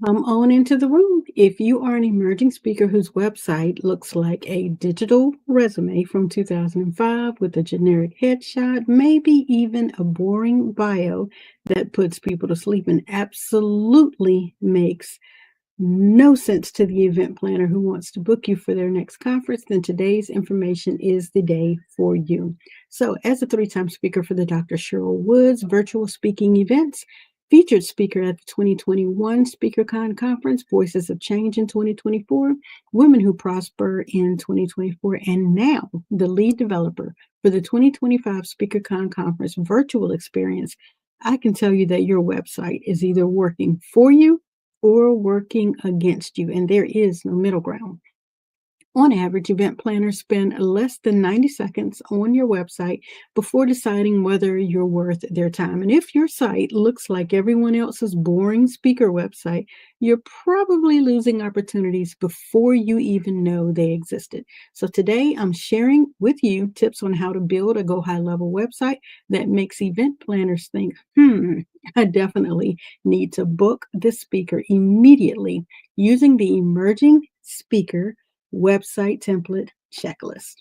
Come on into the room. If you are an emerging speaker whose website looks like a digital resume from 2005 with a generic headshot, maybe even a boring bio that puts people to sleep and absolutely makes no sense to the event planner who wants to book you for their next conference, then today's information is the day for you. So, as a three-time speaker for the Dr. Cheryl Woods virtual speaking events, featured speaker at the 2021 SpeakerCon conference, Voices of Change in 2024, Women Who Prosper in 2024, and now the lead developer for the 2025 SpeakerCon conference virtual experience, I can tell you that your website is either working for you or working against you, and there is no middle ground. On average, event planners spend less than 90 seconds on your website before deciding whether you're worth their time. And if your site looks like everyone else's boring speaker website, you're probably losing opportunities before you even know they existed. So today I'm sharing with you tips on how to build a go high level website that makes event planners think, I definitely need to book this speaker immediately using the emerging speaker website template checklist.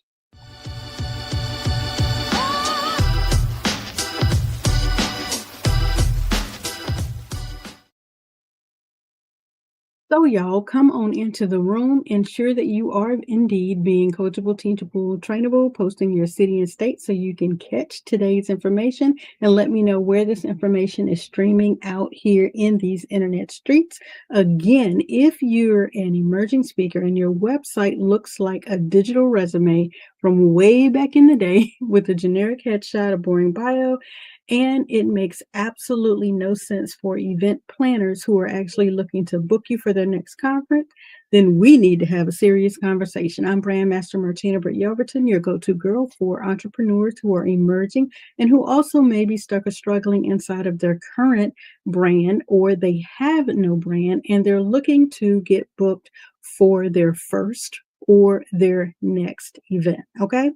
So, y'all, come on into the room. Ensure that you are indeed being coachable, teachable, trainable, posting your city and state so you can catch today's information and let me know where this information is streaming out here in these internet streets. Again, if you're an emerging speaker and your website looks like a digital resume from way back in the day with a generic headshot, a boring bio, and it makes absolutely no sense for event planners who are actually looking to book you for their next conference, then we need to have a serious conversation. I'm Brand Master Martina Britt Yelverton, your go-to girl for entrepreneurs who are emerging and who also may be stuck or struggling inside of their current brand, or they have no brand and they're looking to get booked for their first or their next event. Okay.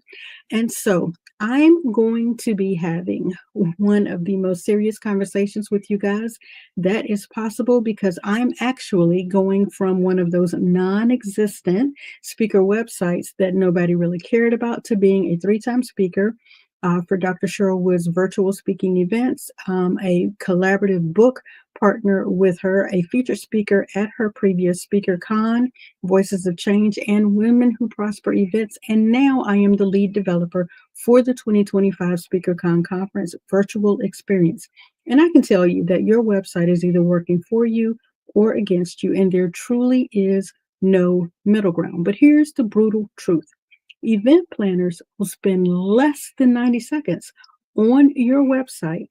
And so I'm going to be having one of the most serious conversations with you guys that is possible because I'm actually going from one of those non existent speaker websites that nobody really cared about to being a three-time speaker. For Dr. Cheryl Woods virtual speaking events, a collaborative book partner with her, a featured speaker at her previous SpeakerCon, Voices of Change, and Women Who Prosper events. And now I am the lead developer for the 2025 SpeakerCon conference virtual experience. And I can tell you that your website is either working for you or against you, and there truly is no middle ground. But here's the brutal truth. Event planners will spend less than 90 seconds on your website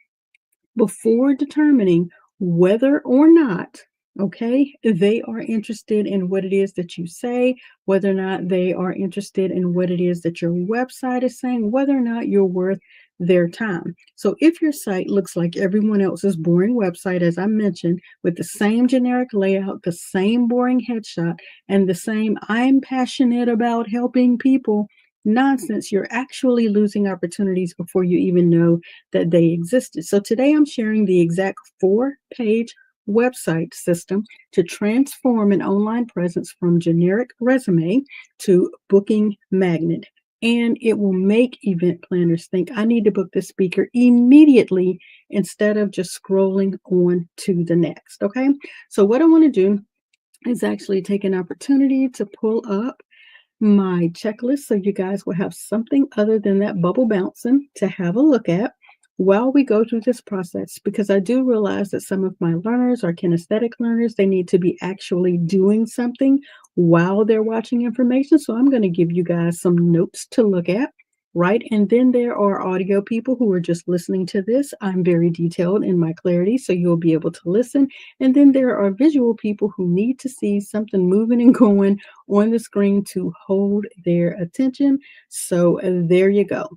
before determining whether or not, okay, they are interested in what it is that you say, whether or not they are interested in what it is that your website is saying, whether or not you're worth their time. So if your site looks like everyone else's boring website, as I mentioned, with the same generic layout, the same boring headshot, and the same I'm passionate about helping people nonsense, you're actually losing opportunities before you even know that they existed. So today I'm sharing the exact 4-page website system to transform an online presence from generic resume to booking magnet. And it will make event planners think I need to book this speaker immediately instead of just scrolling on to the next. Okay. So what I want to do is actually take an opportunity to pull up my checklist so you guys will have something other than that bubble bouncing to have a look at while we go through this process, because I do realize that some of my learners are kinesthetic learners. They need to be actually doing something while they're watching information. So I'm going to give you guys some notes to look at. Right. And then there are audio people who are just listening to this. I'm very detailed in my clarity, so you'll be able to listen. And then there are visual people who need to see something moving and going on the screen to hold their attention. So there you go.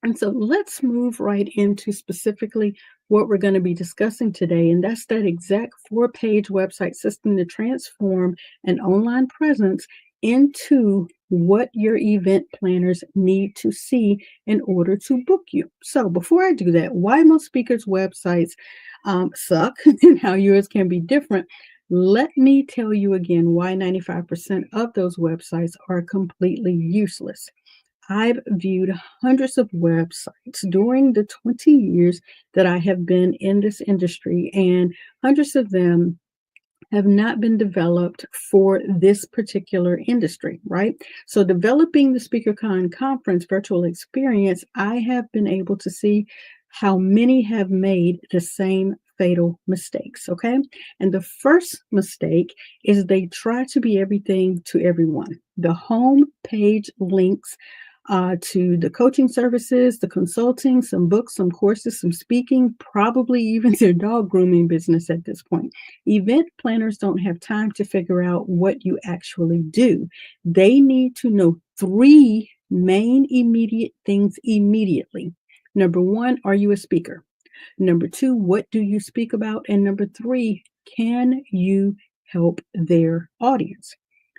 And so let's move right into specifically what we're going to be discussing today. And that's that exact 4-page website system to transform an online presence into what your event planners need to see in order to book you. So before I do that, why most speakers' websites suck and how yours can be different. Let me tell you again why 95% of those websites are completely useless. I've viewed hundreds of websites during the 20 years that I have been in this industry, and hundreds of them have not been developed for this particular industry, right? So, developing the SpeakerCon conference virtual experience, I have been able to see how many have made the same fatal mistakes, okay? And the first mistake is they try to be everything to everyone. The home page links to the coaching services, the consulting, some books, some courses, some speaking, probably even their dog grooming business at this point. Event planners don't have time to figure out what you actually do. They need to know three main immediate things immediately. Number one, are you a speaker? Number two, what do you speak about? And number three, can you help their audience?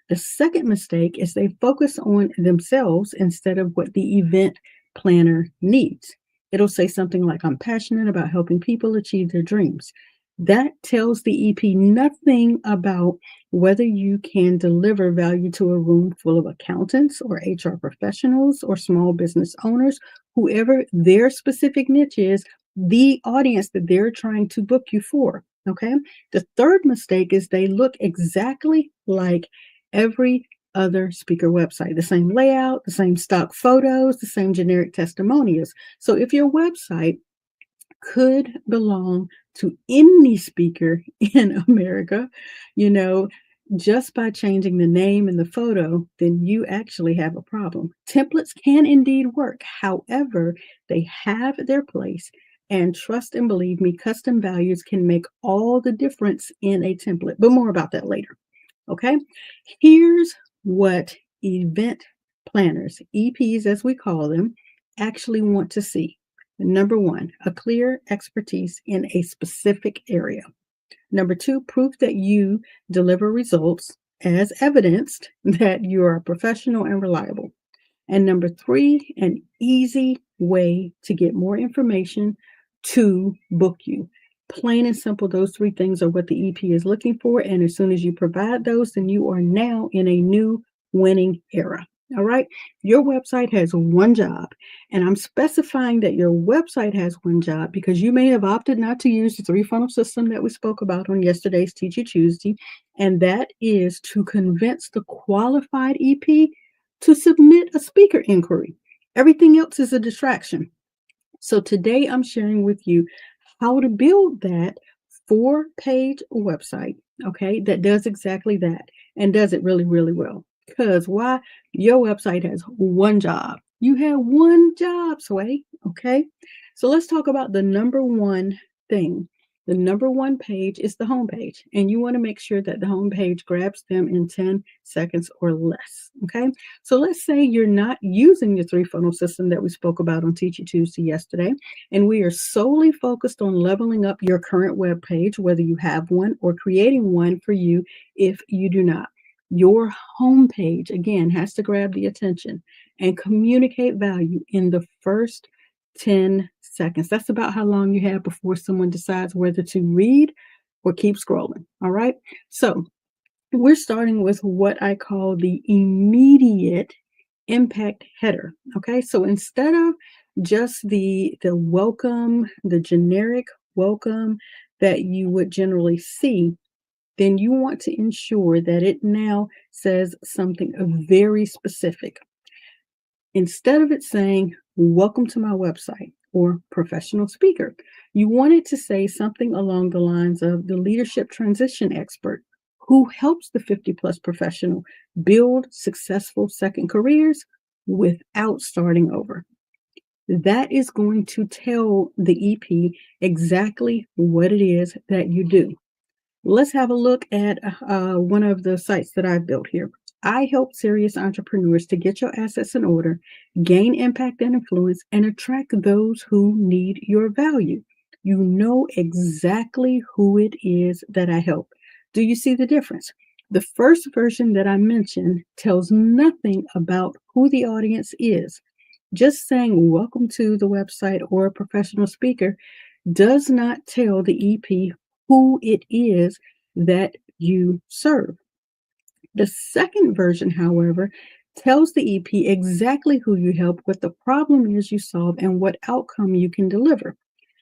The second mistake is they focus on themselves instead of what the event planner needs. It'll say something like, I'm passionate about helping people achieve their dreams. That tells the EP nothing about whether you can deliver value to a room full of accountants or HR professionals or small business owners, whoever their specific niche is, the audience that they're trying to book you for. Okay. The third mistake is they look exactly like every other speaker website, the same layout, the same stock photos, the same generic testimonials. So if your website could belong to any speaker in America, you know, just by changing the name and the photo, then you actually have a problem. Templates can indeed work. However, they have their place. And trust and believe me, custom values can make all the difference in a template. But more about that later. Okay, here's what event planners, EPs as we call them, actually want to see. Number one, a clear expertise in a specific area. Number two, proof that you deliver results as evidenced that you are professional and reliable. And number three, an easy way to get more information to book you. Plain and simple, those three things are what the EP is looking for. And as soon as you provide those, then you are now in a new winning era. All right. Your website has one job. And I'm specifying that your website has one job because you may have opted not to use the three funnel system that we spoke about on yesterday's Teach You Tuesday. And that is to convince the qualified EP to submit a speaker inquiry. Everything else is a distraction. So today I'm sharing with you how to build that 4-page website, okay, that does exactly that and does it really, really well. Because why? Your website has one job. You have one job, Sway, okay? So let's talk about the number one thing. The number one page is the home page, and you want to make sure that the home page grabs them in 10 seconds or less, okay? So let's say you're not using the three funnel system that we spoke about on Teach You Tuesday yesterday, and we are solely focused on leveling up your current web page, whether you have one or creating one for you if you do not. Your home page, again, has to grab the attention and communicate value in the first 10 seconds. That's about how long you have before someone decides whether to read or keep scrolling. All right. So we're starting with what I call the immediate impact header. Okay. So instead of just the welcome, the generic welcome that you would generally see, then you want to ensure that it now says something very specific. Instead of it saying, welcome to my website or professional speaker, you want it to say something along the lines of the leadership transition expert who helps the 50-plus professional build successful second careers without starting over. That is going to tell the EP exactly what it is that you do. Let's have a look at one of the sites that I've built here. I help serious entrepreneurs to get your assets in order, gain impact and influence, and attract those who need your value. You know exactly who it is that I help. Do you see the difference? The first version that I mentioned tells nothing about who the audience is. Just saying welcome to the website or a professional speaker does not tell the EP who it is that you serve. The second version, however, tells the EP exactly who you help, what the problem is you solve, and what outcome you can deliver.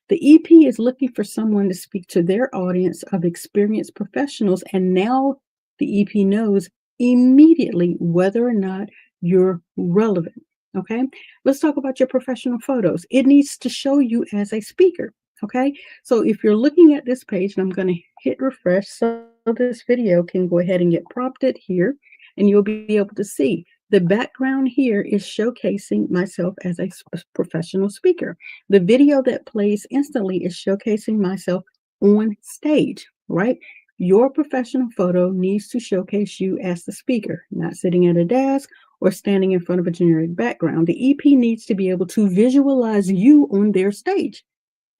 The EP is looking for someone to speak to their audience of experienced professionals, and now the EP knows immediately whether or not you're relevant. Okay, let's talk about your professional photos. It needs to show you as a speaker. Okay, so if you're looking at this page, and I'm going to hit refresh so this video can go ahead and get prompted here, and you'll be able to see the background here is showcasing myself as a professional speaker. The video that plays instantly is showcasing myself on stage, right? Your professional photo needs to showcase you as the speaker, not sitting at a desk or standing in front of a generic background. The EP needs to be able to visualize you on their stage.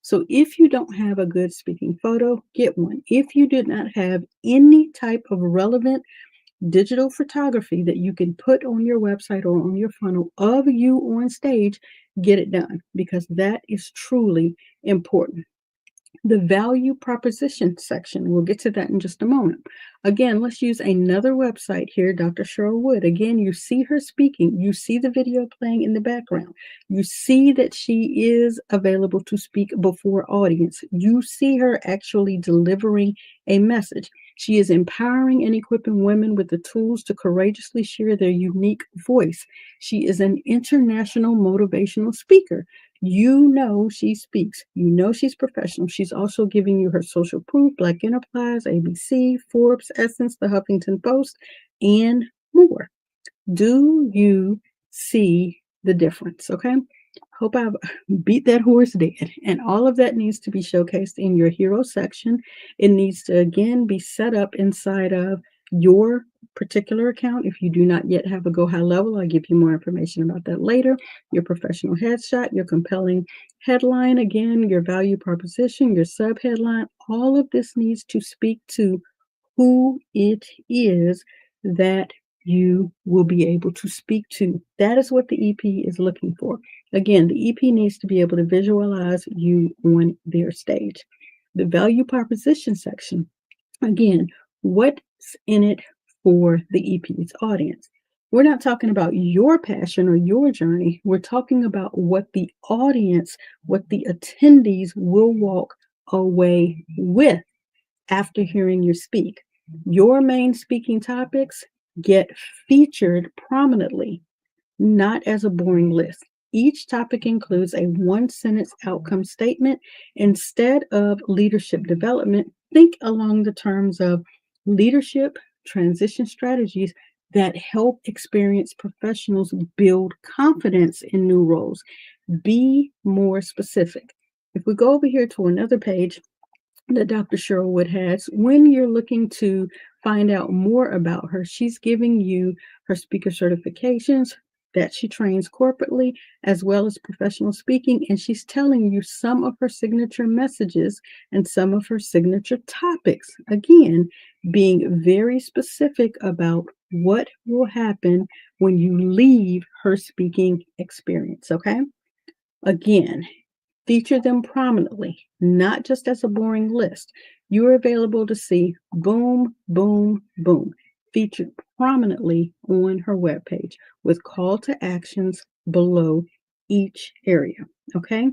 So if you don't have a good speaking photo, get one. If you did not have any type of relevant digital photography that you can put on your website or on your funnel of you on stage, get it done, because that is truly important. The value proposition section, we'll get to that in just a moment. Again, let's use another website here, Dr. Cheryl Wood. Again, you see her speaking, you see the video playing in the background, you see that she is available to speak before audience, you see her actually delivering a message. She is empowering and equipping women with the tools to courageously share their unique voice. She is an international motivational speaker. You know she speaks. You know she's professional. She's also giving you her social proof, Black Enterprise, ABC, Forbes, Essence, the Huffington Post, and more. Do you see the difference? Okay. Hope I've beat that horse dead. And all of that needs to be showcased in your hero section. It needs to, again, be set up inside of your particular account. If you do not yet have a Go High level, I'll give you more information about that later. Your professional headshot, your compelling headline, again, your value proposition, your sub headline, all of this needs to speak to who it is that you will be able to speak to. That is what the EP is looking for. Again, the EP needs to be able to visualize you on their stage. The value proposition section, again, what's in it for the EP's audience? We're not talking about your passion or your journey. We're talking about what the audience, what the attendees will walk away with after hearing you speak. Your main speaking topics get featured prominently, not as a boring list. Each topic includes a one-sentence outcome statement. Instead of leadership development, think along the terms of leadership transition strategies that help experienced professionals build confidence in new roles. Be more specific. If we go over here to another page that Dr. Cheryl Wood has, when you're looking to find out more about her, she's giving you her speaker certifications that she trains corporately, as well as professional speaking, and she's telling you some of her signature messages and some of her signature topics. Again, being very specific about what will happen when you leave her speaking experience, okay? Again, feature them prominently, not just as a boring list. You are available to see boom, boom, boom, featured prominently on her webpage with call to actions below each area. Okay.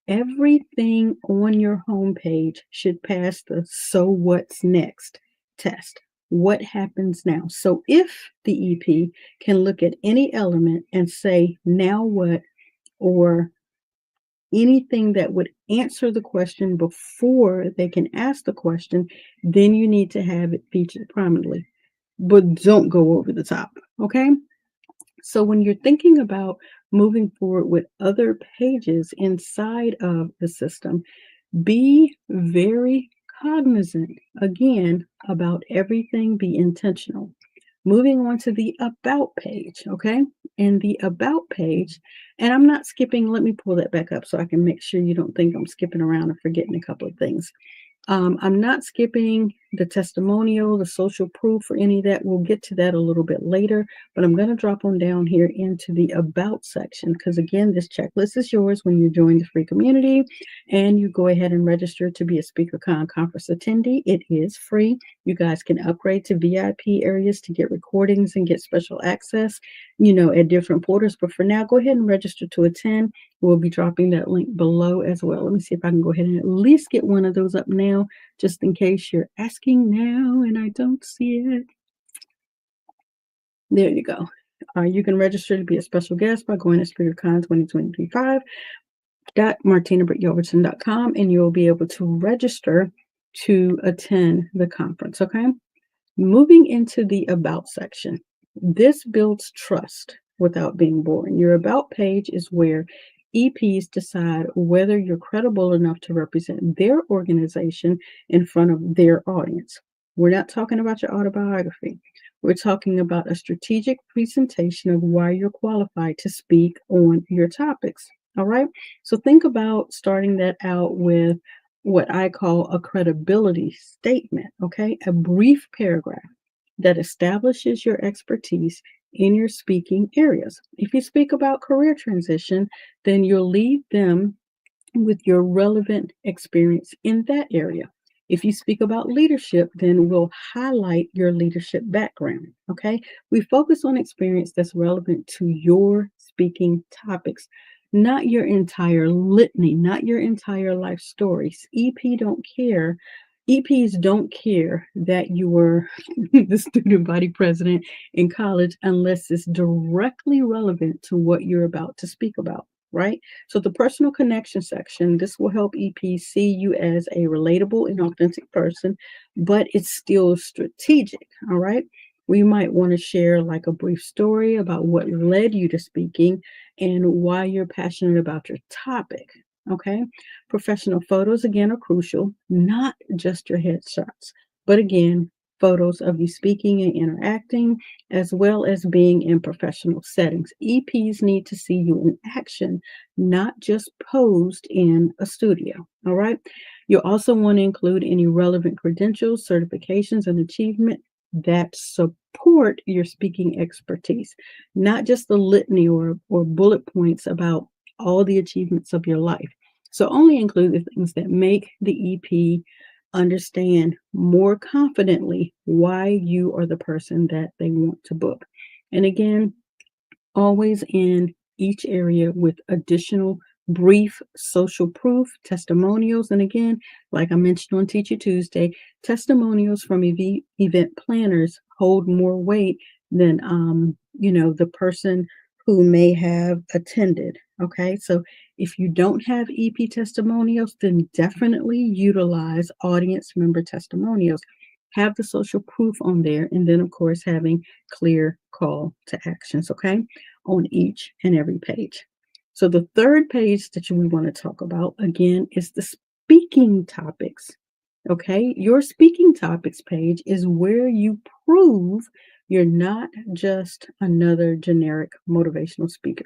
Everything on your homepage should pass the so what's next test. What happens now? So if the EP can look at any element and say, now what, or anything that would answer the question before they can ask the question, then you need to have it featured prominently. But don't go over the top, okay? So when you're thinking about moving forward with other pages inside of the system, be very cognizant, again, about everything, be intentional. Moving on to the About page, okay? And the About page, and I'm not skipping, let me pull that back up so I can make sure you don't think I'm skipping around and forgetting a couple of things. I'm not skipping the testimonial, the social proof, or any of that. We'll get to that a little bit later, but I'm going to drop on down here into the About section because, again, this checklist is yours when you join the free community and you go ahead and register to be a SpeakerCon conference attendee. It is free. You guys can upgrade to VIP areas to get recordings and get special access, at different portals. But for now, go ahead and register to attend. We'll be dropping that link below as well. Let me see if I can go ahead and at least get one of those up now, just in case you're asking now and I don't see it. There you go. You can register to be a special guest by going to SpeakerCon 2025.martinabrittyoverton.com and you'll be able to register to attend the conference, okay? Moving into the About section. This builds trust without being boring. Your About page is where EPs decide whether you're credible enough to represent their organization in front of their audience. We're not talking about your autobiography. We're talking about a strategic presentation of why you're qualified to speak on your topics. All right. So think about starting that out with what I call a credibility statement. Okay. A brief paragraph that establishes your expertise in your speaking areas. If you speak about career transition, then you'll lead them with your relevant experience in that area. If you speak about leadership, then we'll highlight your leadership background. Okay. We focus on experience that's relevant to your speaking topics, not your entire litany, not your entire life stories. EPs don't care that you were the student body president in college unless it's directly relevant to what you're about to speak about, right? So the personal connection section, this will help EPs see you as a relatable and authentic person, but it's still strategic, all right? We might want to share like a brief story about what led you to speaking and why you're passionate about your topic. Okay. Professional photos, again, are crucial, not just your headshots, but again, photos of you speaking and interacting, as well as being in professional settings. EPs need to see you in action, not just posed in a studio. All right. You also want to include any relevant credentials, certifications, and achievement that support your speaking expertise, not just the litany or bullet points about all the achievements of your life. So only include the things that make the EP understand more confidently why you are the person that they want to book. And again, always in each area with additional brief social proof, testimonials. And again, like I mentioned on Teacher Tuesday, testimonials from event planners hold more weight than, the person who may have attended. Okay, so if you don't have EP testimonials, then definitely utilize audience member testimonials. Have the social proof on there, and then, of course, having clear call to actions, okay, on each and every page. So the third page that we want to talk about, again, is the speaking topics. Okay, your speaking topics page is where you prove you're not just another generic motivational speaker.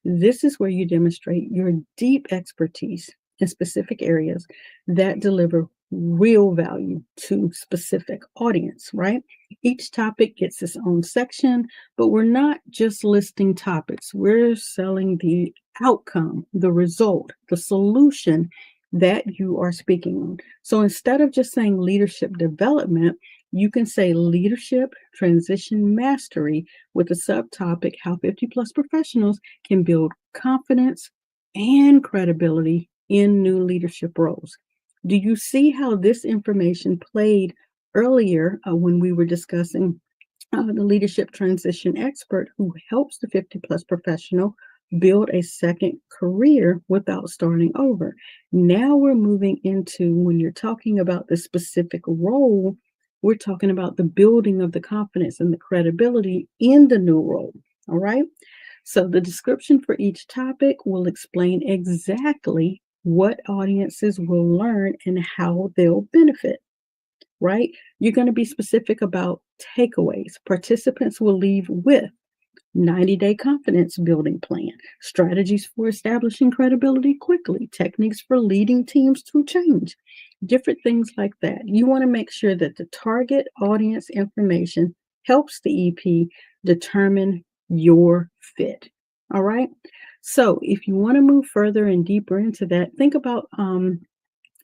This is where you demonstrate your deep expertise in specific areas that deliver real value to specific audience, right? Each topic gets its own section, but we're not just listing topics. We're selling the outcome, the result, the solution that you are speaking on. So instead of just saying leadership development, you can say leadership transition mastery with a subtopic, how 50 plus professionals can build confidence and credibility in new leadership roles. Do you see how this information played earlier when we were discussing the leadership transition expert who helps the 50 plus professional build a second career without starting over? Now we're moving into, when you're talking about the specific role, we're talking about the building of the confidence and the credibility in the new role. All right. So the description for each topic will explain exactly what audiences will learn and how they'll benefit. Right? You're going to be specific about takeaways. Participants will leave with 90-day confidence building plan, strategies for establishing credibility quickly, techniques for leading teams through change, different things like that. You want to make sure that the target audience information helps the EP determine your fit. All right. So if you want to move further and deeper into that, think about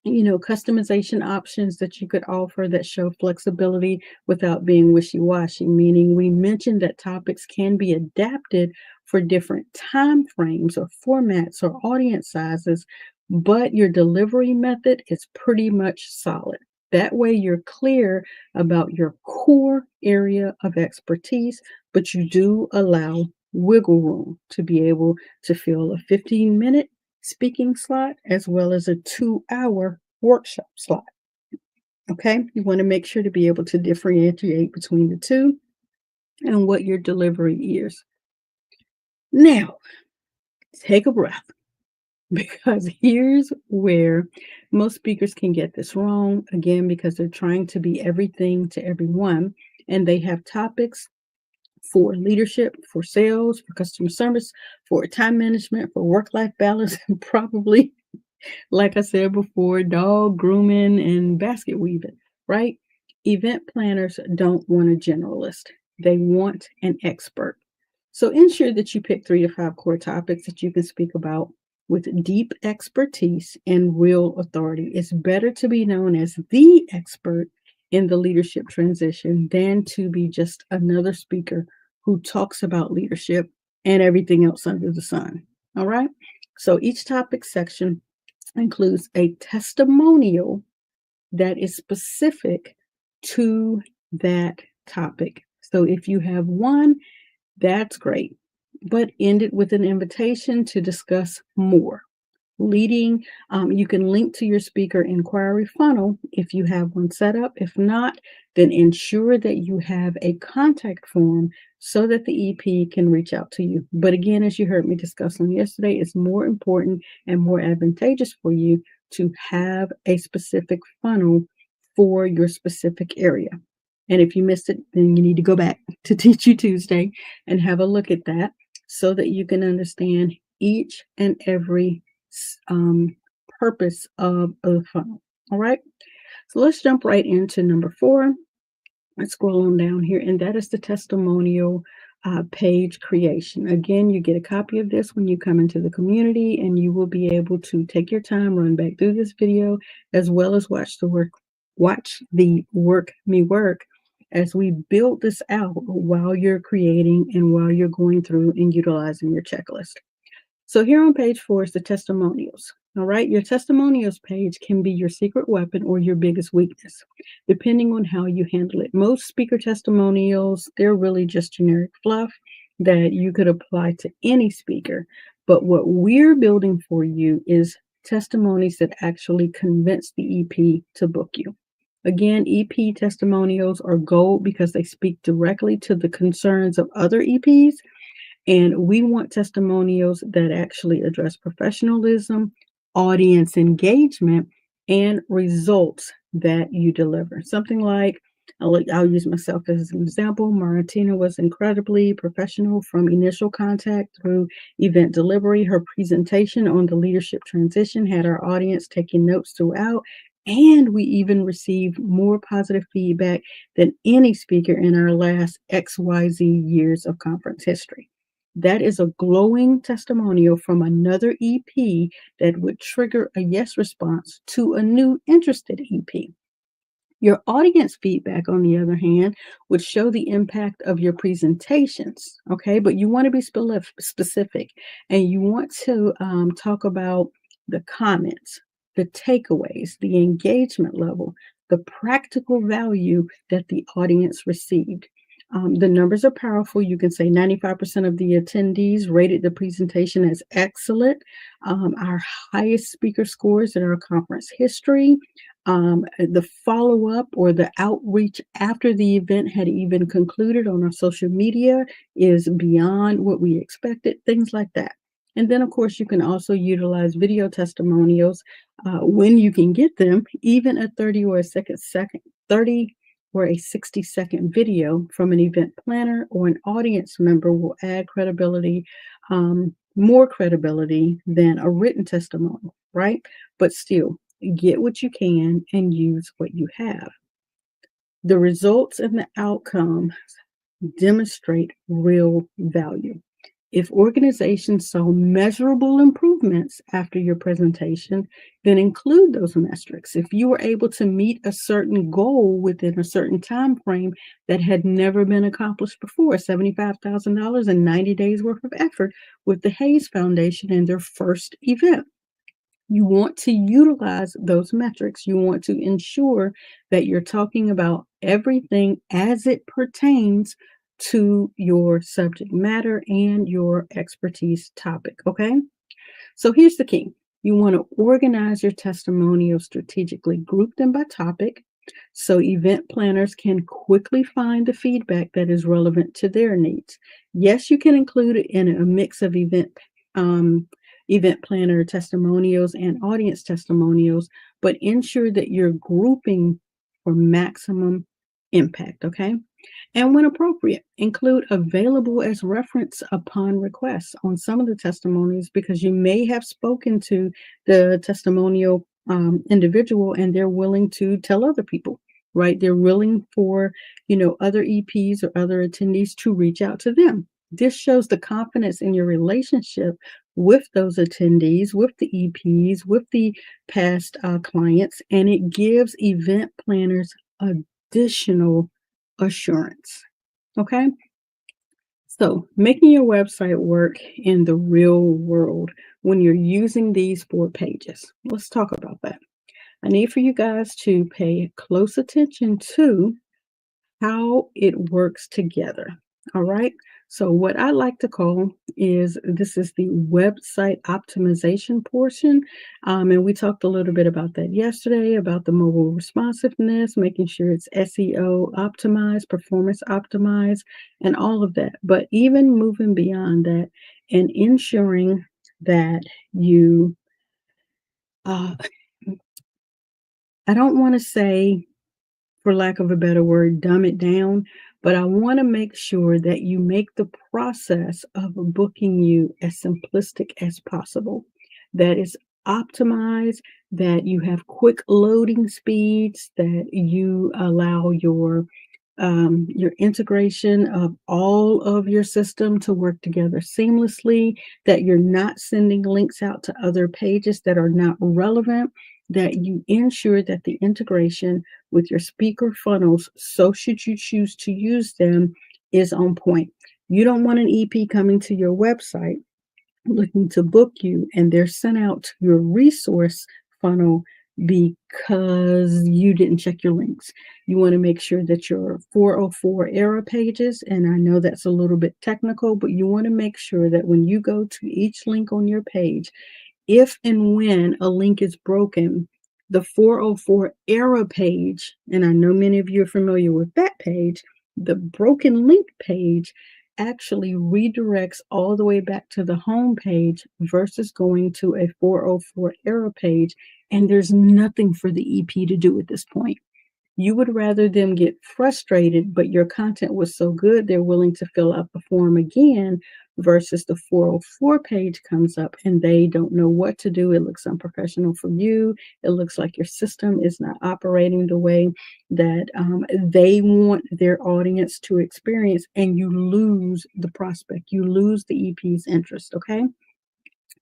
customization options that you could offer that show flexibility without being wishy-washy, meaning we mentioned that topics can be adapted for different time frames or formats or audience sizes, but your delivery method is pretty much solid. That way, you're clear about your core area of expertise, but you do allow wiggle room to be able to fill a 15-minute speaking slot as well as a 2-hour workshop slot. Okay, you want to make sure to be able to differentiate between the two and what your delivery is. Now, take a breath because here's where most speakers can get this wrong again because they're trying to be everything to everyone and they have topics for leadership, for sales, for customer service, for time management, for work life balance, and probably, like I said before, dog grooming and basket weaving, right? Event planners don't want a generalist, they want an expert. So ensure that you pick 3 to 5 core topics that you can speak about with deep expertise and real authority. It's better to be known as the expert in the leadership transition than to be just another speaker who talks about leadership and everything else under the sun. All right. So each topic section includes a testimonial that is specific to that topic. So if you have one, that's great, but end it with an invitation to discuss more. Leading, you can link to your speaker inquiry funnel if you have one set up. If not, then ensure that you have a contact form so that the EP can reach out to you. But again, as you heard me discuss on yesterday, it's more important and more advantageous for you to have a specific funnel for your specific area. And if you missed it, then you need to go back to Teach You Tuesday and have a look at that so that you can understand each and every um, purpose of a funnel. All right. So let's jump right into number 4. Let's scroll on down here, and that is the testimonial page creation. Again, you get a copy of this when you come into the community, and you will be able to take your time, run back through this video, as well as watch the Work Me Work as we build this out while you're creating and while you're going through and utilizing your checklist. So here on page 4 is the testimonials. All right, your testimonials page can be your secret weapon or your biggest weakness, depending on how you handle it. Most speaker testimonials, they're really just generic fluff that you could apply to any speaker. But what we're building for you is testimonies that actually convince the EP to book you. Again, EP testimonials are gold because they speak directly to the concerns of other EPs. And we want testimonials that actually address professionalism, audience engagement, and results that you deliver. Something like, I'll use myself as an example. Maratina was incredibly professional from initial contact through event delivery. Her presentation on the leadership transition had our audience taking notes throughout. And we even received more positive feedback than any speaker in our last XYZ years of conference history. That is a glowing testimonial from another EP that would trigger a yes response to a new interested EP. Your audience feedback, on the other hand, would show the impact of your presentations, okay? But you want to be specific and you want to talk about the comments, the takeaways, the engagement level, the practical value that the audience received. The numbers are powerful. You can say 95% of the attendees rated the presentation as excellent. Our highest speaker scores in our conference history. The follow-up or the outreach after the event had even concluded on our social media is beyond what we expected, things like that. And then, of course, you can also utilize video testimonials when you can get them, even a 30 or a 60-second video from an event planner or an audience member will add credibility, more credibility than a written testimonial, right? But still, get what you can, and use what you have. The results and the outcome demonstrate real value. If organizations saw measurable improvements after your presentation, then include those metrics. If you were able to meet a certain goal within a certain time frame that had never been accomplished before, $75,000 in 90 days worth of effort with the Hayes Foundation in their first event. You want to utilize those metrics. You want to ensure that you're talking about everything as it pertains to your subject matter and your expertise topic. Okay. So here's the key. You want to organize your testimonials strategically, group them by topic so event planners can quickly find the feedback that is relevant to their needs. Yes, you can include it in a mix of event planner testimonials and audience testimonials, but ensure that you're grouping for maximum impact, okay? And when appropriate, include available as reference upon request on some of the testimonies because you may have spoken to the testimonial individual and they're willing to tell other people, right? They're willing for, other EPs or other attendees to reach out to them. This shows the confidence in your relationship with those attendees, with the EPs, with the past clients, and it gives event planners additional assurance. Okay. So making your website work in the real world when you're using these 4 pages. Let's talk about that. I need for you guys to pay close attention to how it works together. All right. So what I like to call this is the website optimization portion. And we talked a little bit about that yesterday, about the mobile responsiveness, making sure it's SEO optimized, performance optimized, and all of that. But even moving beyond that and ensuring that you, uh, I don't want to say, for lack of a better word, dumb it down. But I want to make sure that you make the process of booking you as simplistic as possible. That is optimized, that you have quick loading speeds, that you allow your integration of all of your system to work together seamlessly, that you're not sending links out to other pages that are not relevant, that you ensure that the integration with your speaker funnels, so should you choose to use them, is on point. You don't want an EP coming to your website looking to book you and they're sent out to your resource funnel because you didn't check your links. You want to make sure that your 404 error pages, and I know that's a little bit technical, but you want to make sure that when you go to each link on your page, if and when a link is broken, the 404 error page, and I know many of you are familiar with that page, the broken link page actually redirects all the way back to the home page versus going to a 404 error page. And there's nothing for the EP to do at this point. You would rather them get frustrated, but your content was so good, they're willing to fill out the form again versus the 404 page comes up and they don't know what to do. It looks unprofessional for you. It looks like your system is not operating the way that they want their audience to experience, and you lose the prospect. You lose the EP's interest, okay?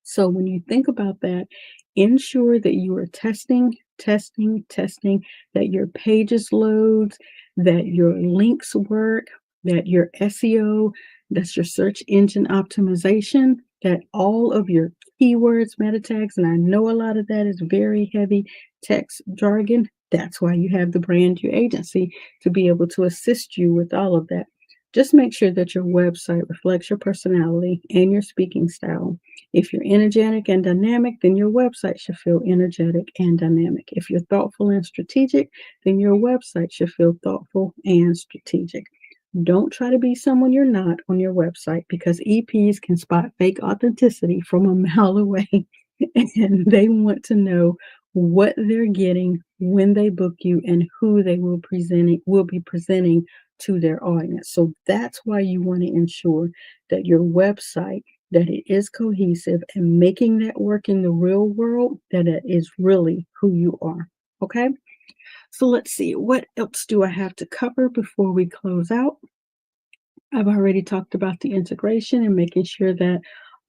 So when you think about that, ensure that you are testing, that your pages loads, that your links work, that your SEO, that's your search engine optimization, that all of your keywords, meta tags, and I know a lot of that is very heavy text jargon. That's why you have the Brand New Agency to be able to assist you with all of that. Just make sure that your website reflects your personality and your speaking style. If you're energetic and dynamic, then your website should feel energetic and dynamic. If you're thoughtful and strategic, then your website should feel thoughtful and strategic. Don't try to be someone you're not on your website because EPs can spot fake authenticity from a mile away and they want to know what they're getting when they book you and who they will be presenting to their audience. So that's why you want to ensure that your website that it is cohesive, and making that work in the real world, that it is really who you are. Okay? So let's see, what else do I have to cover before we close out? I've already talked about the integration and making sure that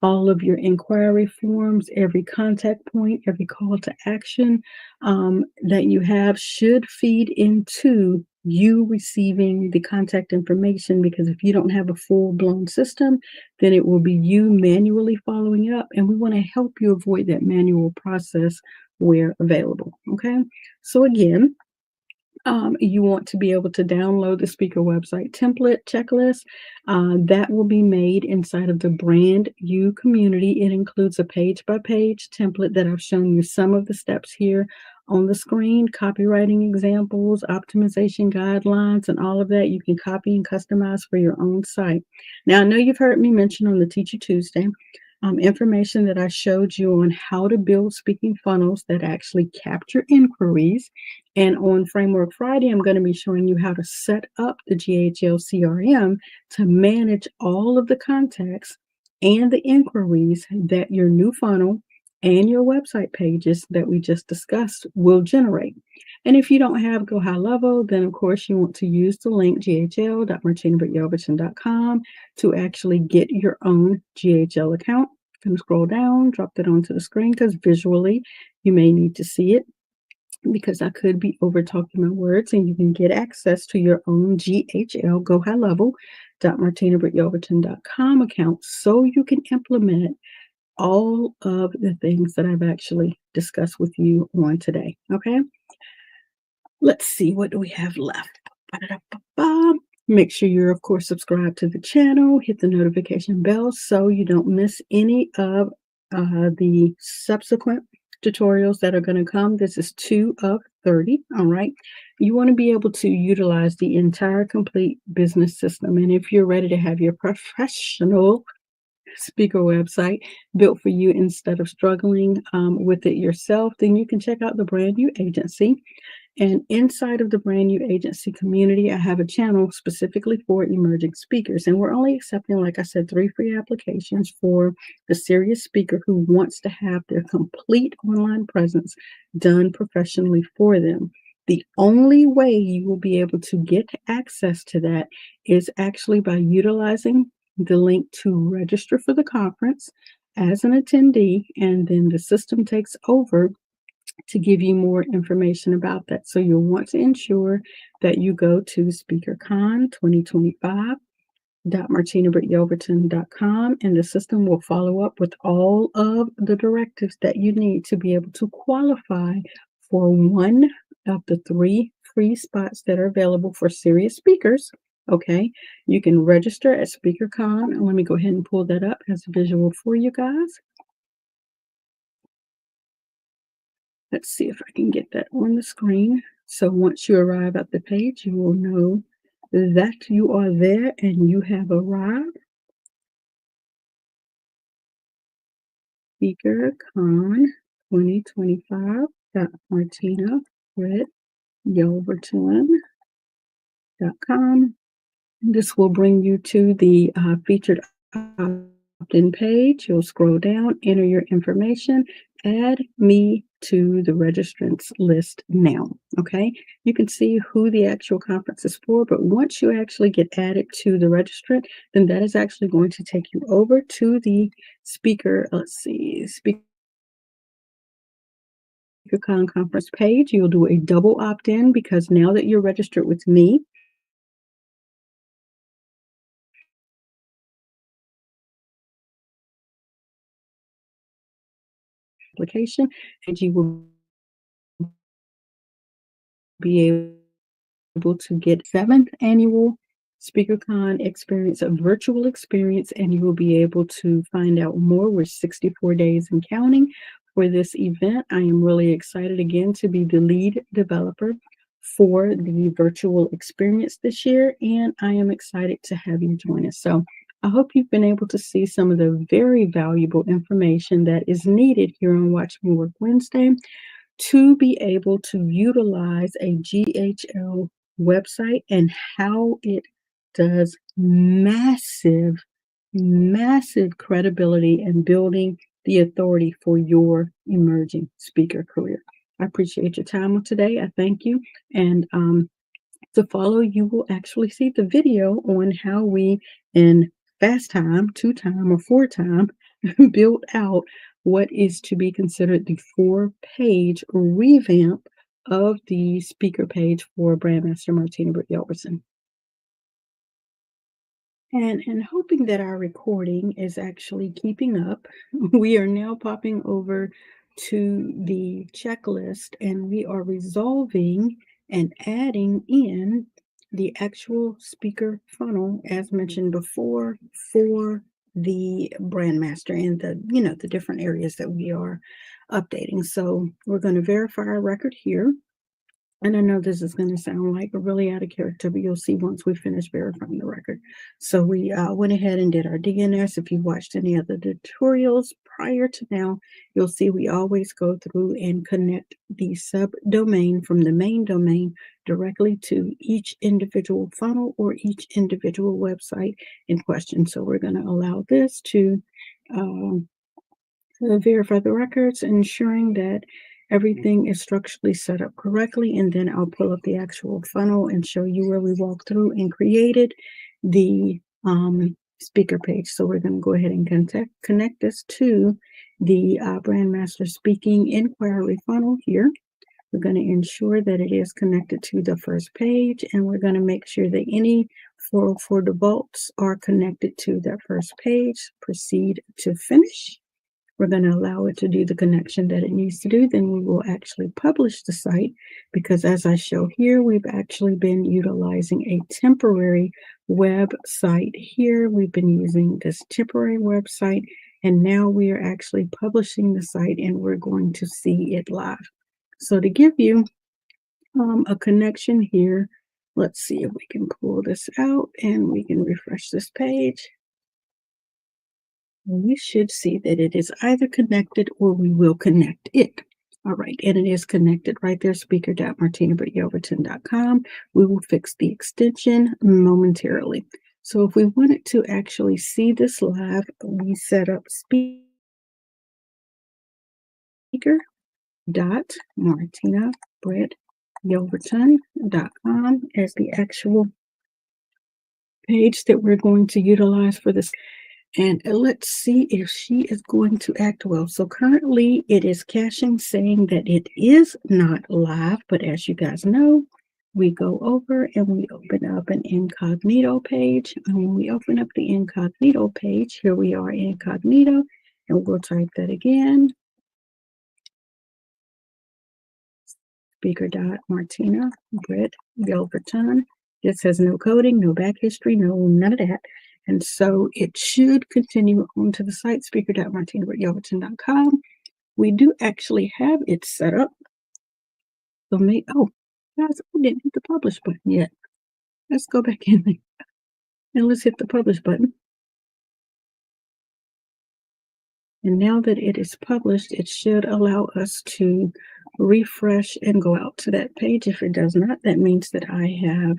all of your inquiry forms, every contact point, every call to action that you have should feed into you receiving the contact information. Because if you don't have a full blown system, then it will be you manually following up. And we want to help you avoid that manual process where available. Okay. So, again, you want to be able to download the speaker website template checklist that will be made inside of the Brand You community. It includes a page by page template that I've shown you some of the steps here on the screen, copywriting examples, optimization guidelines, and all of that you can copy and customize for your own site. Now, I know you've heard me mention on the Teacher Tuesday information that I showed you on how to build speaking funnels that actually capture inquiries. And on Framework Friday, I'm going to be showing you how to set up the GHL CRM to manage all of the contacts and the inquiries that your new funnel and your website pages that we just discussed will generate. And if you don't have Go High Level, then of course you want to use the link ghl.martinabrittyoverton.com to actually get your own GHL account. You can scroll down, drop that onto the screen because visually you may need to see it, because I could be over talking my words, and you can get access to your own GHL Go High Level .martinabrittyoverton.com account so you can implement all of the things that I've actually discussed with you on today. Okay. Let's see, what do we have left? Ba-da-da-ba-ba. Make sure you're, of course, subscribed to the channel. Hit the notification bell so you don't miss any of the subsequent tutorials that are going to come. This is 2 of 30. All right. You want to be able to utilize the entire complete business system. And if you're ready to have your professional speaker website built for you instead of struggling with it yourself, then you can check out the Brand New Agency. And inside of the Brand New Agency community, I have a channel specifically for emerging speakers. And we're only accepting, like I said, 3 free applications for the serious speaker who wants to have their complete online presence done professionally for them. The only way you will be able to get access to that is actually by utilizing the link to register for the conference as an attendee, and then the system takes over to give you more information about that. So you'll want to ensure that you go to SpeakerCon 2025.martinabrittyoverton.com, and the system will follow up with all of the directives that you need to be able to qualify for one of the 3 free spots that are available for serious speakers. Okay, you can register at SpeakerCon. And let me go ahead and pull that up as a visual for you guys. Let's see if I can get that on the screen. So once you arrive at the page, you will know that you are there and you have arrived. SpeakerCon 2025.MartinaBrittYoverton.com. This will bring you to the featured opt-in page. You'll scroll down, enter your information, add me to the registrants list now. Okay, you can see who the actual conference is for, but once you actually get added to the registrant, then that is actually going to take you over to the speaker. Let's see, SpeakerCon conference page. You'll do a double opt-in because now that you're registered with me, application, and you will be able to get 7th annual SpeakerCon experience, a virtual experience, and you will be able to find out more. We're 64 days and counting for this event. I am really excited again to be the lead developer for the virtual experience this year, and I am excited to have you join us. So I hope you've been able to see some of the very valuable information that is needed here on Watch Me Work Wednesday to be able to utilize a GHL website and how it does massive massive credibility and building the authority for your emerging speaker career. I appreciate your time today. I thank you. And to follow, you will actually see the video on how we, in fast time, 2 time, or 4 time, build out what is to be considered the 4-page revamp of the speaker page for Brandmaster Martina Britt Yelverson. And hoping that our recording is actually keeping up, we are now popping over to the checklist and we are resolving and adding in the actual speaker funnel as mentioned before for the Brandmaster and the different areas that we are updating. So we're going to verify our record here. And I know this is going to sound like really out of character, but you'll see once we finish verifying the record. So we went ahead and did our DNS. If you watched any of the tutorials prior to now, you'll see we always go through and connect the subdomain from the main domain directly to each individual funnel or each individual website in question. So we're going to allow this to verify the records, ensuring that everything is structurally set up correctly, and then I'll pull up the actual funnel and show you where we walked through and created the speaker page. So we're going to go ahead and connect this to the Brandmaster Speaking Inquiry funnel here. We're going to ensure that it is connected to the first page, and we're going to make sure that any 404 defaults are connected to that first page. Proceed to finish. We're going to allow it to do the connection that it needs to do. Then we will actually publish the site because as I show here, we've actually been utilizing a temporary website here. We've been using this temporary website and now we are actually publishing the site and we're going to see it live. So to give you a connection here, let's see if we can pull this out and we can refresh this page. We should see that it is either connected or we will connect it. All right, and it is connected right there, speaker.martinabrityelverton.com. We will fix the extension momentarily. So if we wanted to actually see this live, we set up speaker.martinabrityelverton.com as the actual page that we're going to utilize for this. And let's see if she is going to act well. So currently it is caching saying that it is not live, but as you guys know, we go over and we open up an incognito page. And when we open up the incognito page, here we are incognito, and we'll type that again. Speaker.martinabrityelverton. This has no coding, no back history, none of that. And so it should continue on to the site, speaker.martinabrityelverton.com. We do actually have it set up. So guys, we didn't hit the publish button yet. Let's go back in there and let's hit the publish button. And now that it is published, it should allow us to refresh and go out to that page. If it does not, that means that I have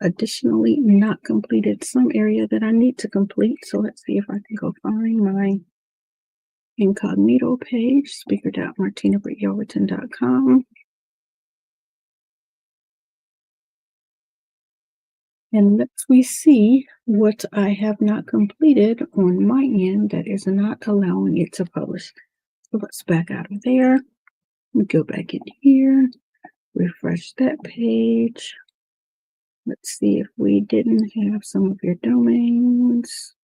additionally not completed some area that I need to complete. So let's see if I can go find my incognito page, speaker.martinabrityelverton.com. And let's see what I have not completed on my end that is not allowing it to publish. So let's back out of there. We go back in here, refresh that page. Let's see if we didn't have some of your domains.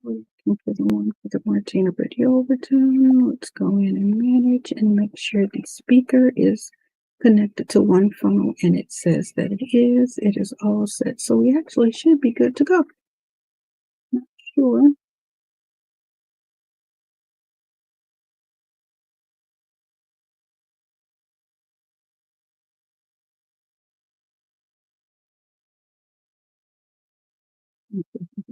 Looking for the one for the Martina Britt Yelverton. Let's go in and manage and make sure the speaker is connected to one funnel and it says that it is. It is all set. So we actually should be good to go. Not sure.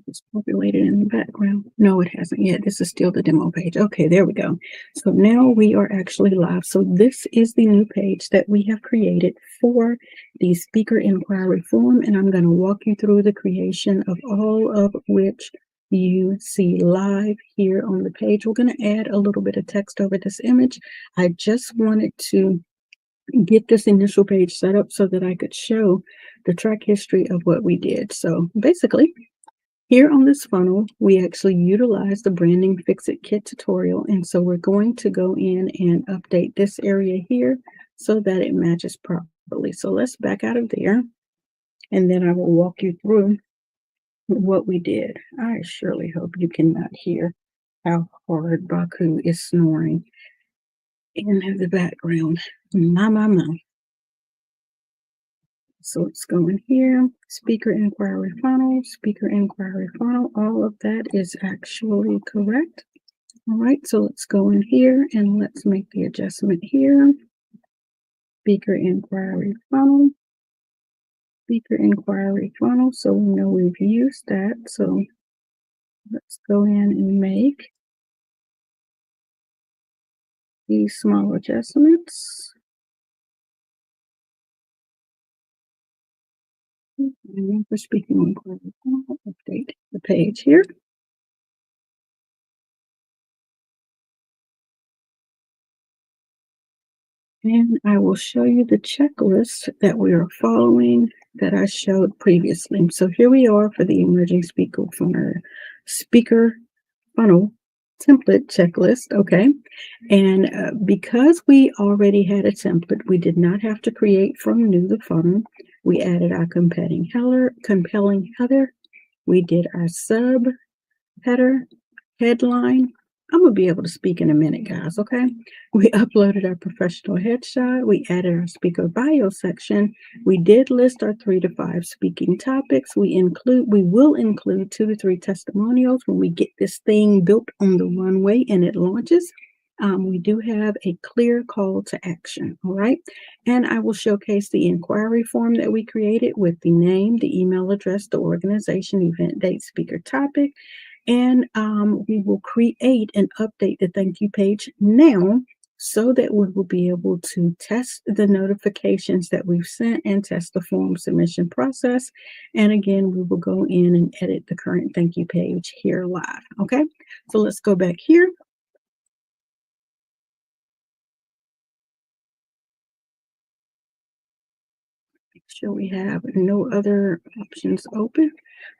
It's populated in the background. No, it hasn't yet. This is still the demo page. Okay, there we go. So now we are actually live. So this is the new page that we have created for the speaker inquiry form, and I'm going to walk you through the creation of all of which you see live here on the page. We're going to add a little bit of text over this image. I just wanted to get this initial page set up so that I could show the track history of what we did. So basically, here on this funnel, we actually utilize the Branding Fix-It Kit tutorial. And so we're going to go in and update this area here so that it matches properly. So let's back out of there, and then I will walk you through what we did. I surely hope you cannot hear how hard Baku is snoring in the background. My. So let's go in here, speaker inquiry funnel, all of that is actually correct. All right, so let's go in here and let's make the adjustment here. Speaker inquiry funnel, so we know we've used that. So let's go in and make these small adjustments. And for speaking inquiry funnel, update the page here. And I will show you the checklist that we are following that I showed previously. So here we are for the emerging speaker funnel template checklist. Okay. And because we already had a template, we did not have to create from new the funnel. We added our compelling header. We did our sub header, headline. I'm going to be able to speak in a minute, guys, okay? We uploaded our professional headshot. We added our speaker bio section. We did list our 3 to 5 speaking topics. We will include 2 to 3 testimonials when we get this thing built on the runway and it launches. We do have a clear call to action, all right? And I will showcase the inquiry form that we created with the name, the email address, the organization, event date, speaker topic, and we will create and update the thank you page now so that we will be able to test the notifications that we've sent and test the form submission process. And again, we will go in and edit the current thank you page here live. Okay, so let's go back here. Make sure we have no other options open.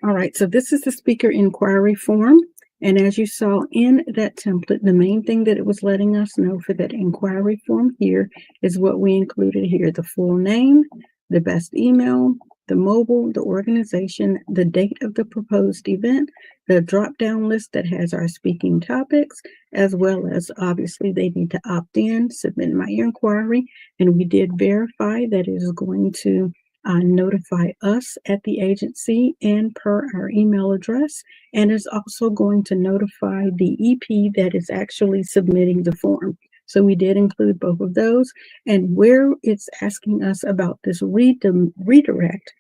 All right, so this is the speaker inquiry form. And as you saw in that template, the main thing that it was letting us know for that inquiry form here is what we included here: the full name, the best email, the mobile, the organization, the date of the proposed event, the drop-down list that has our speaking topics, as well as obviously they need to opt in, submit my inquiry, and we did verify that it is going to notify us at the agency and per our email address, and is also going to notify the EP that is actually submitting the form. So we did include both of those. And where it's asking us about this redirect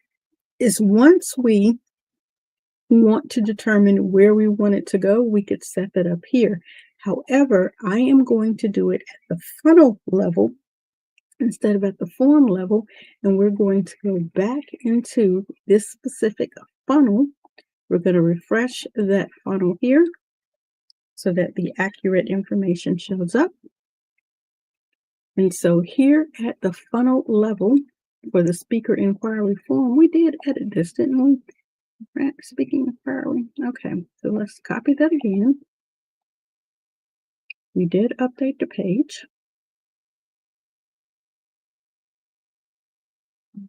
is once we want to determine where we want it to go, we could set that up here. However, I am going to do it at the funnel level instead of at the form level, and we're going to go back into this specific funnel. We're going to refresh that funnel here so that the accurate information shows up. And so here at the funnel level for the speaker inquiry form, we did edit this, didn't we? Right, speaking inquiry. Okay, so let's copy that again. We did update the page.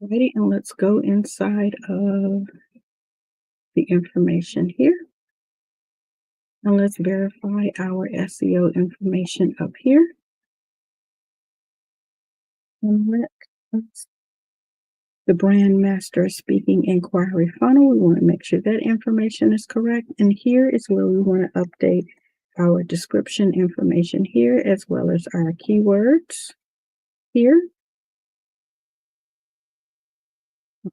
Alrighty, and let's go inside of the information here. And let's verify our SEO information up here. And let's the brand master speaking inquiry funnel. We want to make sure that information is correct. And here is where we want to update our description information here, as well as our keywords here.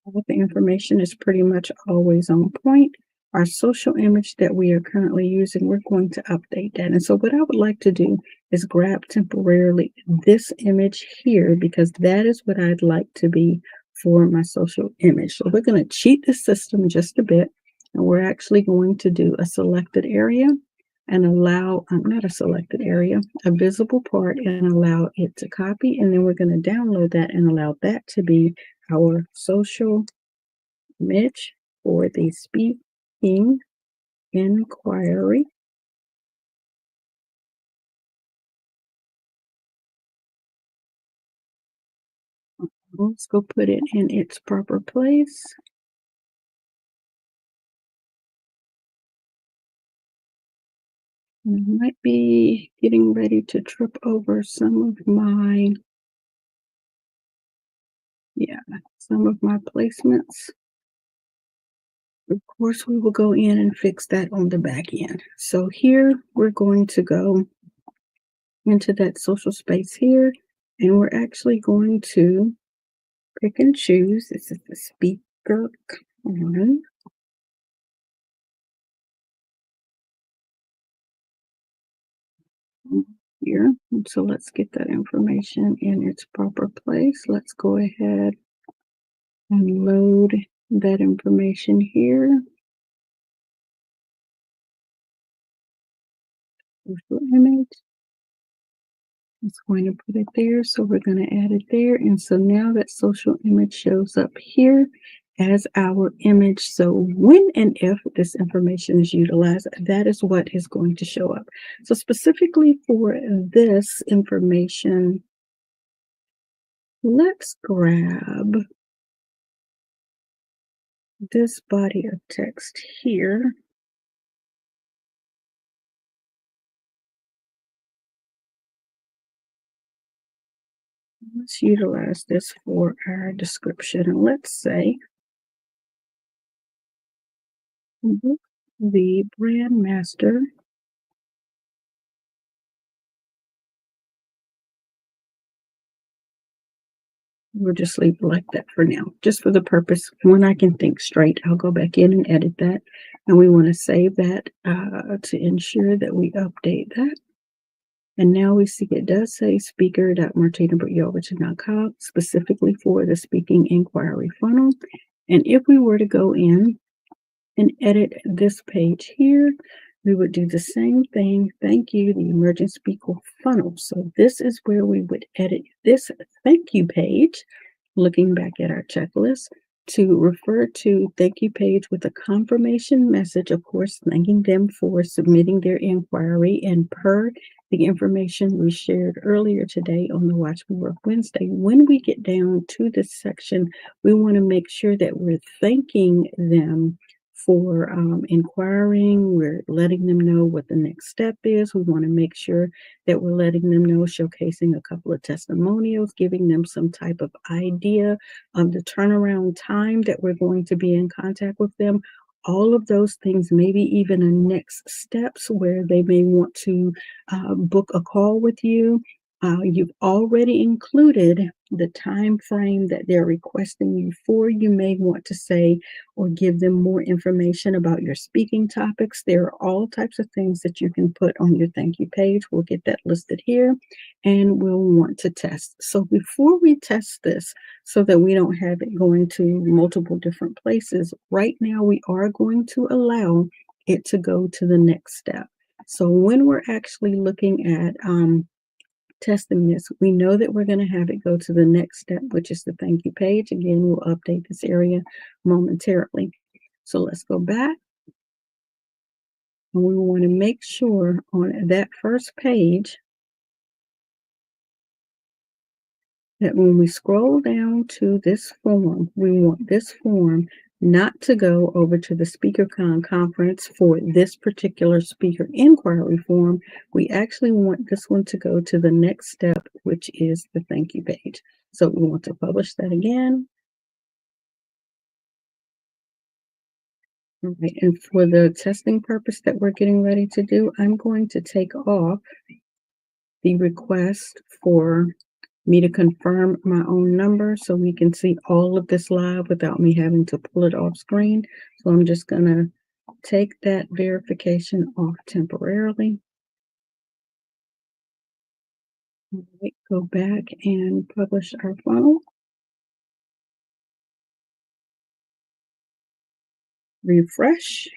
All the information is pretty much always on point. our social image that we are currently using, we're going to update that. And so what I would like to do is grab temporarily this image here because that is what I'd like to be for my social image. So we're going to cheat the system just a bit, and we're actually going to do a selected area and allow, not a selected area, a visible part, and allow it to copy. And then we're going to download that and allow that to be our social image for the speaking inquiry. Let's go put it in its proper place. And I might be getting ready to trip over some of my, some of my placements. Of course, we will go in and fix that on the back end. So here we're going to go into that social space here, and we're actually going to pick and choose. This is the speaker one. Here. And so let's get that information in its proper place. Let's go ahead and load that information here. Social image. It's going to put it there, so we're going to add it there. And so now that social image shows up here as our image. So when and if this information is utilized, that is what is going to show up. So specifically for this information, let's grab this body of text here. Let's utilize this for our description. And let's say the brand master we'll just leave it like that for now, just for the purpose. When I can think straight, I'll go back in and edit that. And we want to save that to ensure that we update that. And now we see it does say speaker.martinabryovich.com specifically for the speaking inquiry funnel. And if we were to go in and edit this page here, we would do the same thing. Thank you, the emergent speaker funnel. So this is where we would edit this thank you page, looking back at our checklist, to refer to thank you page with a confirmation message, of course, thanking them for submitting their inquiry. And per the information we shared earlier today on the Watch Me Work Wednesday, when we get down to this section, we want to make sure that we're thanking them for inquiring. We're letting them know what the next step is. We want to make sure that we're letting them know, showcasing a couple of testimonials, giving them some type of idea of the turnaround time that we're going to be in contact with them. All of those things, maybe even a next steps where they may want to book a call with you. You've already included the time frame that they're requesting you for. You may want to say or give them more information about your speaking topics. There are all types of things that you can put on your thank you page. We'll get that listed here, and we'll want to test. So before we test this, so that we don't have it going to multiple different places, right now we are going to allow it to go to the next step. So when we're actually looking at testing this, we know that we're going to have it go to the next step, which is the thank you page. Again, we'll update this area momentarily. So let's go back. And we want to make sure on that first page that when we scroll down to this form, we want this form not to go over to the SpeakerCon conference for this particular speaker inquiry form. We actually want this one to go to the next step, which is the thank you page. So we want to publish that again. All right, and for the testing purpose that we're getting ready to do, I'm going to take off the request for me to confirm my own number so we can see all of this live without me having to pull it off screen. So I'm just gonna take that verification off temporarily. All right, go back and publish our funnel, refresh,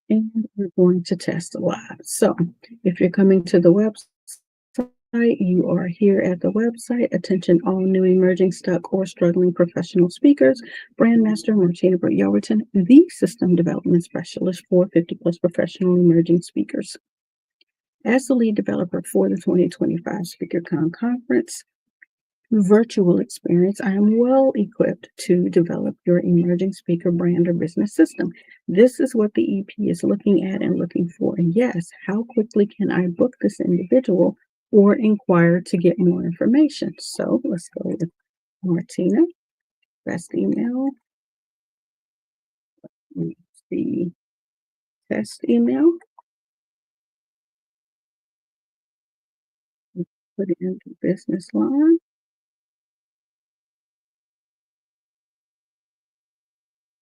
and we're going to test live. So if you're coming to the website, you are here at the website. Attention all new emerging, stuck, or struggling professional speakers. Brandmaster Martina Brett Yelverton, the system development specialist for 50 plus professional emerging speakers. As the lead developer for the 2025 SpeakerCon conference virtual experience, I am well equipped to develop your emerging speaker brand or business system. This is what the EP is looking at and looking for. And yes, how quickly can I book this individual or inquire to get more information? So let's go with Martina, best email, the test email, put it into business line.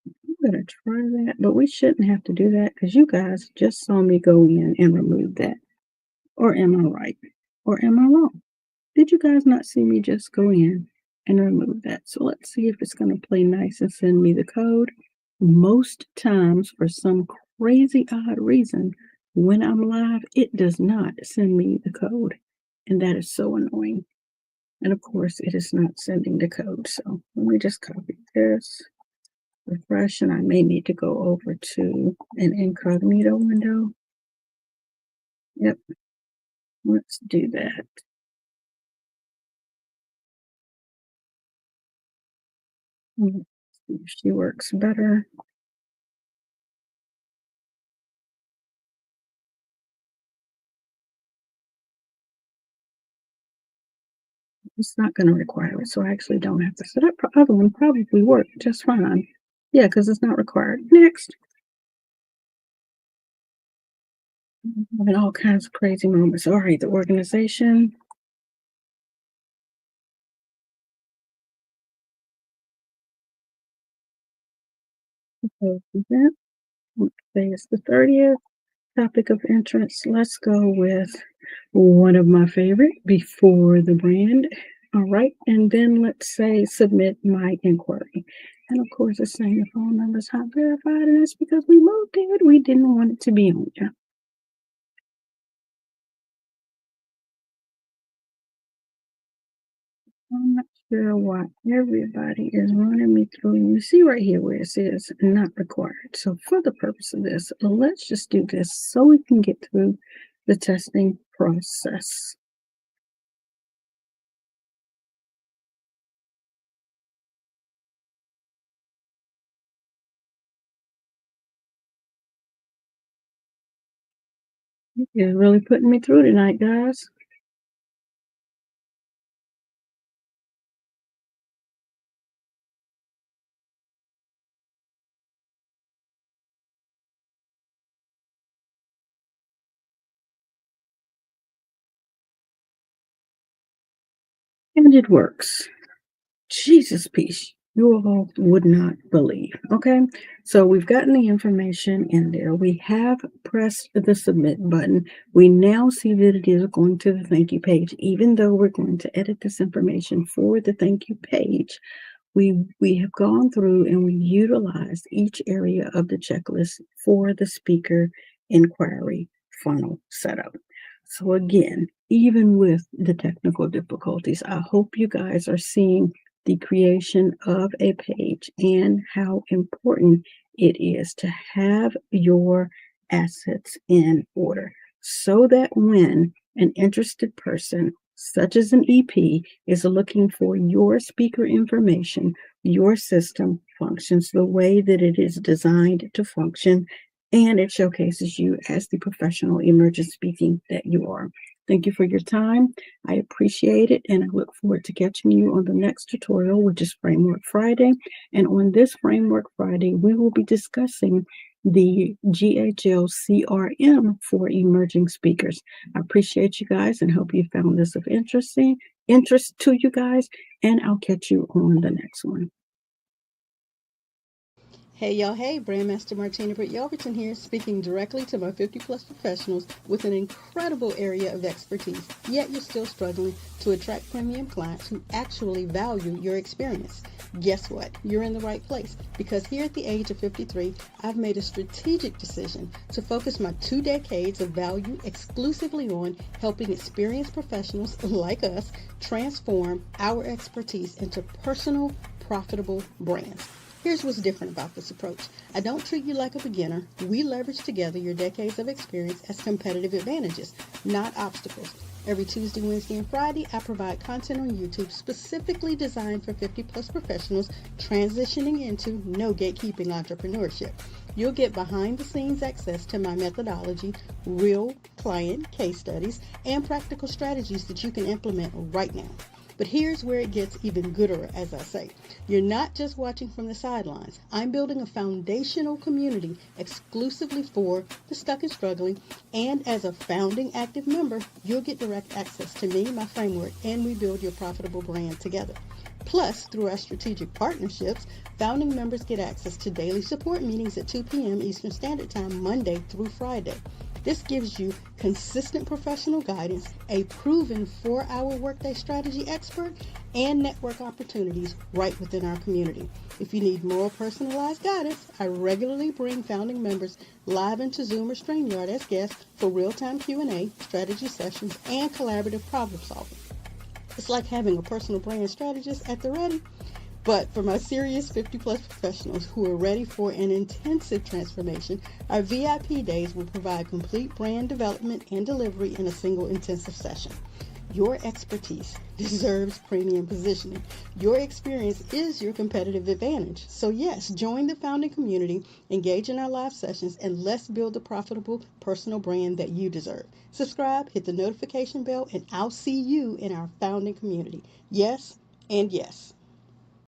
I'm gonna try that, but we shouldn't have to do that because you guys just saw me go in and remove that. Or am I right? Or am I wrong? Did you guys not see me just go in and remove that? So let's see if it's going to play nice and send me the code. Most times, for some crazy odd reason, when I'm live, it does not send me the code. And that is so annoying. And of course, it is not sending the code. So let me just copy this, refresh, and I may need to go over to an incognito window. Yep, let's do that. Let's see if she works better. It's not going to require it, so I actually don't have to. So that other one probably worked just fine. Yeah, because it's not required. Next. I'm having all kinds of crazy moments. All right, the organization. Event. Today is the 30th. Topic of interest. Let's go with one of my favorite, before the brand. All right, and then let's say submit my inquiry. And of course, it's saying the phone number is not verified, and that's because we moved it. We didn't want it to be on there. I'm not sure why everybody is running me through. You see right here where it says not required. So for the purpose of this, let's just do this so we can get through the testing process. You're really putting me through tonight, guys. And it works. Jesus, peace. You all would not believe. Okay. So we've gotten the information in there. We have pressed the submit button. We now see that it is going to the thank you page, even though we're going to edit this information for the thank you page. We have gone through and we utilized each area of the checklist for the speaker inquiry funnel setup. So again, even with the technical difficulties, I hope you guys are seeing the creation of a page and how important it is to have your assets in order so that when an interested person, such as an EP, is looking for your speaker information, your system functions the way that it is designed to function, and it showcases you as the professional emergent speaking that you are. Thank you for your time. I appreciate it, and I look forward to catching you on the next tutorial, which is Framework Friday. And on this Framework Friday, we will be discussing the GHL CRM for emerging speakers. I appreciate you guys and hope you found this of interest. interest to you guys, and I'll catch you on the next one. Hey y'all, hey, Brandmaster Martina Britt Yelverton here, speaking directly to my 50 plus professionals with an incredible area of expertise, yet you're still struggling to attract premium clients who actually value your experience. Guess what? You're in the right place, because here at the age of 53, I've made a strategic decision to focus my 2 decades of value exclusively on helping experienced professionals like us transform our expertise into personal, profitable brands. Here's what's different about this approach. I don't treat you like a beginner. We leverage together your decades of experience as competitive advantages, not obstacles. Every Tuesday, Wednesday, and Friday, I provide content on YouTube specifically designed for 50 plus professionals transitioning into no gatekeeping entrepreneurship. You'll get behind the scenes access to my methodology, real client case studies, and practical strategies that you can implement right now. But here's where it gets even gooder, as I say. You're not just watching from the sidelines. I'm building a foundational community exclusively for the stuck and struggling, and as a founding active member, you'll get direct access to me, my framework, and we build your profitable brand together. Plus, through our strategic partnerships, founding members get access to daily support meetings at 2 p.m. Eastern Standard Time, Monday through Friday. This gives you consistent professional guidance, a proven 4-hour workday strategy expert, and network opportunities right within our community. If you need more personalized guidance, I regularly bring founding members live into Zoom or StreamYard as guests for real-time Q&A, strategy sessions, and collaborative problem solving. It's like having a personal brand strategist at the ready. But for my serious 50 plus professionals who are ready for an intensive transformation, our VIP days will provide complete brand development and delivery in a single intensive session. Your expertise deserves premium positioning. Your experience is your competitive advantage. So yes, join the founding community, engage in our live sessions, and let's build the profitable personal brand that you deserve. Subscribe, hit the notification bell, and I'll see you in our founding community. Yes, and yes.